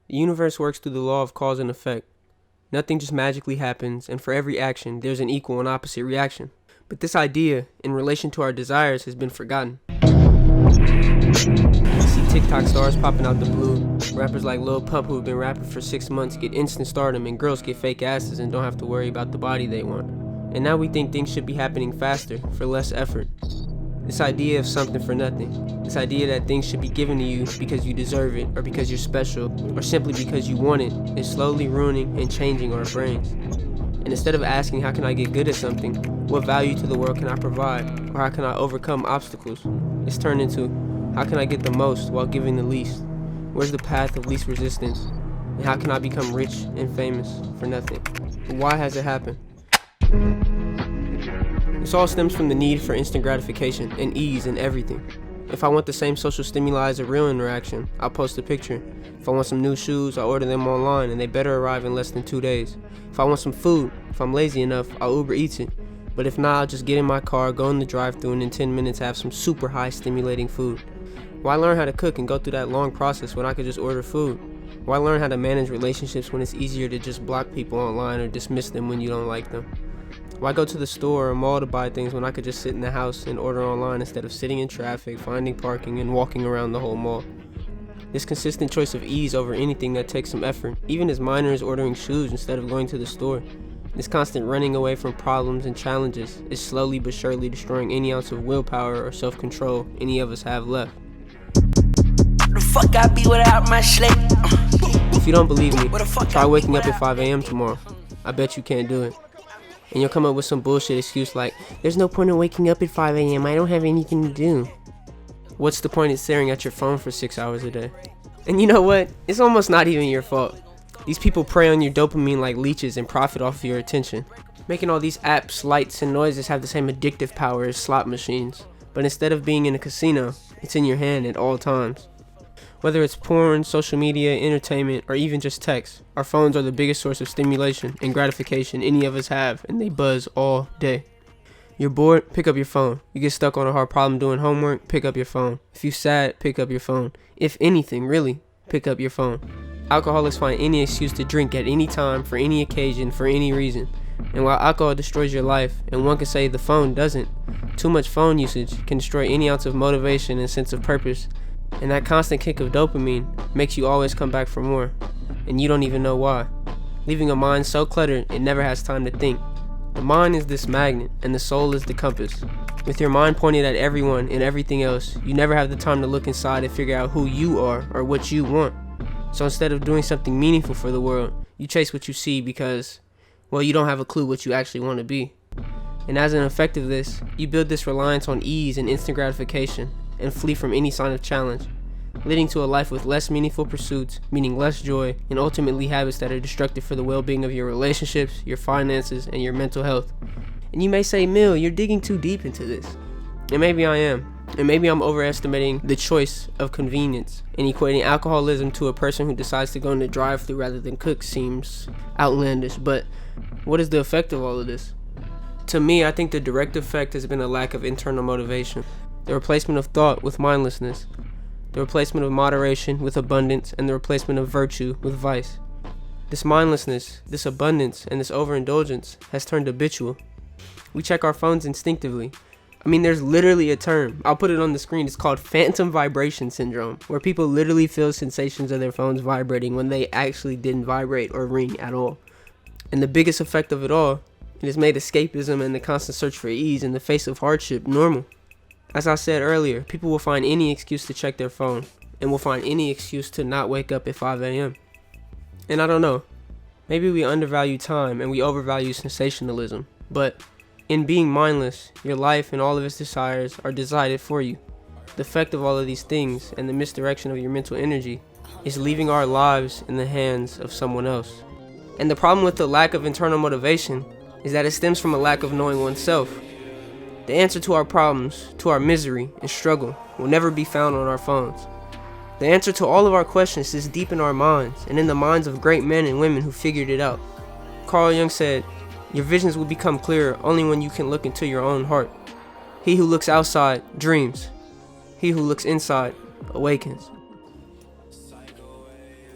The universe works through the law of cause and effect. Nothing just magically happens, and for every action, there's an equal and opposite reaction. But this idea, in relation to our desires, has been forgotten. You see TikTok stars popping out the blue. Rappers like Lil Pup, who have been rapping for 6 months, get instant stardom, and girls get fake asses and don't have to worry about the body they want. And now we think things should be happening faster, for less effort. This idea of something for nothing. This idea that things should be given to you because you deserve it, or because you're special, or simply because you want it, is slowly ruining and changing our brains. And instead of asking, how can I get good at something? What value to the world can I provide? Or how can I overcome obstacles? It's turned into, how can I get the most while giving the least? Where's the path of least resistance? And how can I become rich and famous for nothing? Why has it happened? This all stems from the need for instant gratification and ease in everything. If I want the same social stimuli as a real interaction, I'll post a picture. If I want some new shoes, I'll order them online and they better arrive in less than 2 days. If I want some food, if I'm lazy enough, I'll Uber Eats it. But if not, I'll just get in my car, go in the drive-thru, and in 10 minutes have some super high stimulating food. Why learn how to cook and go through that long process when I could just order food? Why learn how to manage relationships when it's easier to just block people online or dismiss them when you don't like them? Why go to the store or mall to buy things when I could just sit in the house and order online instead of sitting in traffic, finding parking, and walking around the whole mall? This consistent choice of ease over anything that takes some effort, even as minor as ordering shoes instead of going to the store. This constant running away from problems and challenges is slowly but surely destroying any ounce of willpower or self-control any of us have left. The fuck I be without my slate? If you don't believe me, try waking up at 5 a.m. tomorrow. I bet you can't do it. And you'll come up with some bullshit excuse like, there's no point in waking up at 5 a.m. I don't have anything to do. What's the point in staring at your phone for 6 hours a day? And you know what? It's almost not even your fault. These people prey on your dopamine like leeches and profit off of your attention. Making all these apps, lights, and noises have the same addictive power as slot machines. But instead of being in a casino, it's in your hand at all times. Whether it's porn, social media, entertainment, or even just text, our phones are the biggest source of stimulation and gratification any of us have, and they buzz all day. You're bored? Pick up your phone. You get stuck on a hard problem doing homework? Pick up your phone. If you're sad, pick up your phone. If anything, really, pick up your phone. Alcoholics find any excuse to drink at any time, for any occasion, for any reason. And while alcohol destroys your life, and one can say the phone doesn't, too much phone usage can destroy any ounce of motivation and sense of purpose. And that constant kick of dopamine makes you always come back for more, and you don't even know why, leaving a mind so cluttered it never has time to think. The mind is this magnet, and the soul is the compass. With your mind pointed at everyone and everything else, you never have the time to look inside and figure out who you are or what you want. So instead of doing something meaningful for the world, you chase what you see because, well, you don't have a clue what you actually want to be. And as an effect of this, you build this reliance on ease and instant gratification, and flee from any sign of challenge, leading to a life with less meaningful pursuits, meaning less joy, and ultimately habits that are destructive for the well-being of your relationships, your finances, and your mental health. And you may say, Mill, you're digging too deep into this. And maybe I am. And maybe I'm overestimating the choice of convenience, and equating alcoholism to a person who decides to go in the drive-thru rather than cook seems outlandish, but what is the effect of all of this? To me, I think the direct effect has been a lack of internal motivation. The replacement of thought with mindlessness, the replacement of moderation with abundance, and the replacement of virtue with vice. This mindlessness, this abundance, and this overindulgence has turned habitual. We check our phones instinctively. I mean, there's literally a term, I'll put it on the screen, it's called phantom vibration syndrome, where people literally feel sensations of their phones vibrating when they actually didn't vibrate or ring at all. And the biggest effect of it all, it has made escapism and the constant search for ease in the face of hardship normal. As I said earlier, people will find any excuse to check their phone, and will find any excuse to not wake up at 5 a.m. And I don't know, maybe we undervalue time and we overvalue sensationalism, but in being mindless, your life and all of its desires are decided for you. The effect of all of these things and the misdirection of your mental energy is leaving our lives in the hands of someone else. And the problem with the lack of internal motivation is that it stems from a lack of knowing oneself. The answer to our problems, to our misery and struggle, will never be found on our phones. The answer to all of our questions sits deep in our minds and in the minds of great men and women who figured it out. Carl Jung said, your visions will become clearer only when you can look into your own heart. He who looks outside dreams. He who looks inside awakens.